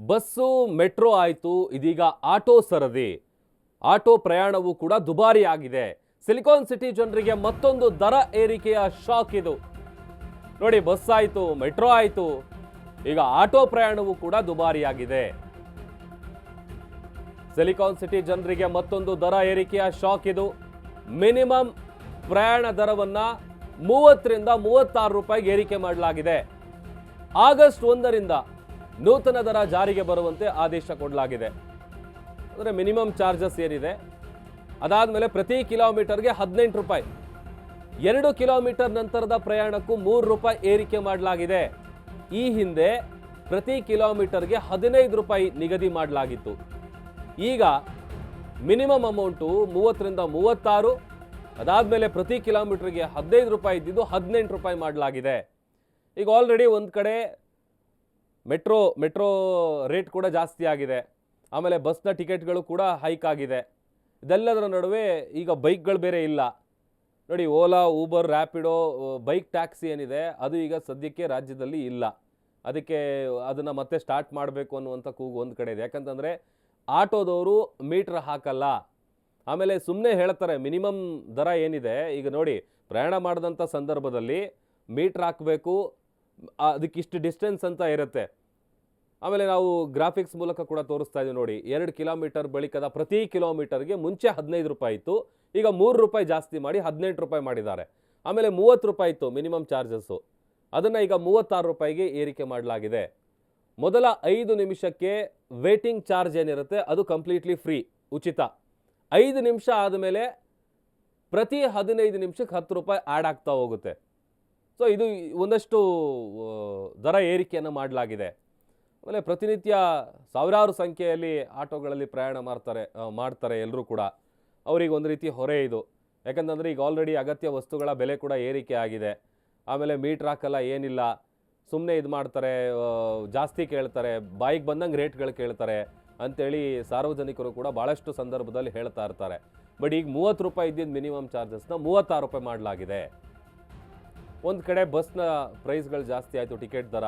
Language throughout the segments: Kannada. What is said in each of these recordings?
ಬಸ್ಸು ಮೆಟ್ರೋ ಆಯಿತು, ಇದೀಗ ಆಟೋ ಸರದಿ. ಆಟೋ ಪ್ರಯಾಣವೂ ಕೂಡ ದುಬಾರಿ ಆಗಿದೆ. ಸಿಲಿಕಾನ್ ಸಿಟಿ ಜನರಿಗೆ ಮತ್ತೊಂದು ದರ ಏರಿಕೆಯ ಶಾಕ್ ಇದು. ನೋಡಿ, ಬಸ್ ಆಯಿತು, ಮೆಟ್ರೋ ಆಯಿತು, ಈಗ ಆಟೋ ಪ್ರಯಾಣವೂ ಕೂಡ ದುಬಾರಿಯಾಗಿದೆ. ಸಿಲಿಕಾನ್ ಸಿಟಿ ಜನರಿಗೆ ಮತ್ತೊಂದು ದರ ಏರಿಕೆಯ ಶಾಕ್ ಇದು. ಮಿನಿಮಮ್ ಪ್ರಯಾಣ ದರವನ್ನ 30ರಿಂದ 36 ರೂಪಾಯಿಗೆ ಏರಿಕೆ ಮಾಡಲಾಗಿದೆ. ಆಗಸ್ಟ್ 1ರಿಂದ ನೂತನ ದರ ಜಾರಿಗೆ ಬರುವಂತೆ ಆದೇಶ ಕೊಡಲಾಗಿದೆ. ಅಂದರೆ ಮಿನಿಮಮ್ ಚಾರ್ಜಸ್ ಏನಿದೆ, ಅದಾದಮೇಲೆ ಪ್ರತಿ ಕಿಲೋಮೀಟರ್ಗೆ 18 ರೂಪಾಯಿ, 2 ಕಿಲೋಮೀಟರ್ ನಂತರದ ಪ್ರಯಾಣಕ್ಕೂ 3 ರೂಪಾಯಿ ಏರಿಕೆ ಮಾಡಲಾಗಿದೆ. ಈ ಹಿಂದೆ ಪ್ರತಿ ಕಿಲೋಮೀಟರ್ಗೆ 15 ರೂಪಾಯಿ ನಿಗದಿ ಮಾಡಲಾಗಿತ್ತು. ಈಗ ಮಿನಿಮಮ್ ಅಮೌಂಟು 30ರಿಂದ 36, ಅದಾದಮೇಲೆ ಪ್ರತಿ ಕಿಲೋಮೀಟರ್ಗೆ 15 ರೂಪಾಯಿ ಇದ್ದಿದ್ದು 18 ರೂಪಾಯಿ ಮಾಡಲಾಗಿದೆ. ಈಗ ಆಲ್ರೆಡಿ ಒಂದು ಕಡೆ ಮೆಟ್ರೋ ರೇಟ್ ಕೂಡ ಜಾಸ್ತಿ ಆಗಿದೆ. ಆಮೇಲೆ ಬಸ್ನ ಟಿಕೆಟ್ಗಳು ಕೂಡ ಹೈಕ್ ಆಗಿದೆ. ಇದೆಲ್ಲದರ ನಡುವೆ ಈಗ ಬೈಕ್ಗಳು ಬೇರೆ ಇಲ್ಲ. ನೋಡಿ, Ola, Uber, Rapido, bike taxi ಏನಿದೆ ಅದು ಈಗ ಸದ್ಯಕ್ಕೆ ರಾಜ್ಯದಲ್ಲಿ ಇಲ್ಲ. ಅದಕ್ಕೆ ಅದನ್ನು ಮತ್ತೆ ಸ್ಟಾರ್ಟ್ ಮಾಡಬೇಕು ಅನ್ನುವಂಥ ಕೂಗು ಒಂದು ಕಡೆ ಇದೆ. ಯಾಕಂತಂದರೆ ಆಟೋದವರು ಮೀಟ್ರ್ ಹಾಕಲ್ಲ. ಆಮೇಲೆ ಸುಮ್ಮನೆ ಹೇಳ್ತಾರೆ ಮಿನಿಮಮ್ ದರ ಏನಿದೆ. ಈಗ ನೋಡಿ, ಪ್ರಯಾಣ ಮಾಡಿದಂಥ ಸಂದರ್ಭದಲ್ಲಿ ಮೀಟ್ರ್ ಹಾಕಬೇಕು, ಅದಕ್ಕಿಷ್ಟು ಡಿಸ್ಟೆನ್ಸ್ ಅಂತ ಇರುತ್ತೆ. ಆಮೇಲೆ ನಾವು ಗ್ರಾಫಿಕ್ಸ್ ಮೂಲಕ ಕೂಡ ತೋರಿಸ್ತಾ ಇದ್ದೀವಿ ನೋಡಿ, 2 ಕಿಲೋಮೀಟರ್ ಬಳಿಕದ ಪ್ರತಿ ಕಿಲೋಮೀಟರ್ಗೆ ಮುಂಚೆ 15 ರೂಪಾಯಿ ಇತ್ತು, ಈಗ 3 ರೂಪಾಯಿ ಜಾಸ್ತಿ ಮಾಡಿ 18 ರೂಪಾಯಿ ಮಾಡಿದ್ದಾರೆ. ಆಮೇಲೆ 30 ರೂಪಾಯಿ ಇತ್ತು ಮಿನಿಮಮ್ ಚಾರ್ಜಸ್ಸು, ಅದನ್ನು ಈಗ 36 ರೂಪಾಯಿಗೆ ಏರಿಕೆ ಮಾಡಲಾಗಿದೆ. ಮೊದಲ 5 ನಿಮಿಷಕ್ಕೆ ವೇಟಿಂಗ್ ಚಾರ್ಜ್ ಏನಿರುತ್ತೆ ಅದು ಕಂಪ್ಲೀಟ್ಲಿ ಫ್ರೀ, ಉಚಿತ. 5 ನಿಮಿಷ ಆದಮೇಲೆ ಪ್ರತಿ 15 ನಿಮಿಷಕ್ಕೆ 10 ರೂಪಾಯಿ ಆ್ಯಡ್ ಆಗ್ತಾ ಹೋಗುತ್ತೆ. ಸೊ ಇದು ಒಂದಷ್ಟು ದರ ಏರಿಕೆಯನ್ನು ಮಾಡಲಾಗಿದೆ. ಆಮೇಲೆ ಪ್ರತಿನಿತ್ಯ ಸಾವಿರಾರು ಸಂಖ್ಯೆಯಲ್ಲಿ ಆಟೋಗಳಲ್ಲಿ ಪ್ರಯಾಣ ಮಾಡ್ತಾರೆ ಎಲ್ಲರೂ ಕೂಡ. ಅವರಿಗೆ ಒಂದು ರೀತಿ ಹೊರೆ ಇದು. ಯಾಕಂತಂದರೆ ಈಗ ಆಲ್ರೆಡಿ ಅಗತ್ಯ ವಸ್ತುಗಳ ಬೆಲೆ ಕೂಡ ಏರಿಕೆ ಆಗಿದೆ. ಆಮೇಲೆ ಮೀಟ್ರ್ ಹಾಕಲ್ಲ, ಏನಿಲ್ಲ, ಸುಮ್ಮನೆ ಇದು ಮಾಡ್ತಾರೆ, ಜಾಸ್ತಿ ಕೇಳ್ತಾರೆ, ಬಾಯಿಗೆ ಬಂದಂಗೆ ರೇಟ್ಗಳು ಕೇಳ್ತಾರೆ ಅಂಥೇಳಿ ಸಾರ್ವಜನಿಕರು ಕೂಡ ಭಾಳಷ್ಟು ಸಂದರ್ಭದಲ್ಲಿ ಹೇಳ್ತಾ ಇರ್ತಾರೆ. ಬಟ್ ಈಗ 30 ರೂಪಾಯಿ ಇದ್ದಿದ್ದು ಮಿನಿಮಮ್ ಚಾರ್ಜಸ್ನ 36 ರೂಪಾಯಿ ಮಾಡಲಾಗಿದೆ. ಒಂದು ಕಡೆ ಬಸ್ನ ಪ್ರೈಸ್ಗಳು ಜಾಸ್ತಿ ಆಯಿತು, ಟಿಕೆಟ್ ದರ,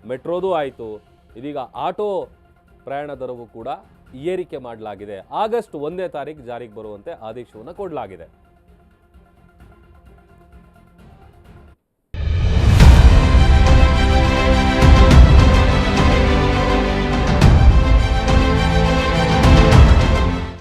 ಮೆಟ್ರೋದು ಆಯಿತು, ಇದೀಗ ಆಟೋ ಪ್ರಯಾಣ ದರವೂ ಕೂಡ ಏರಿಕೆ ಮಾಡಲಾಗಿದೆ. ಆಗಸ್ಟ್ 1ನೇ ತಾರೀಕು ಜಾರಿಗೆ ಬರುವಂತೆ ಆದೇಶವನ್ನು ಕೊಡಲಾಗಿದೆ.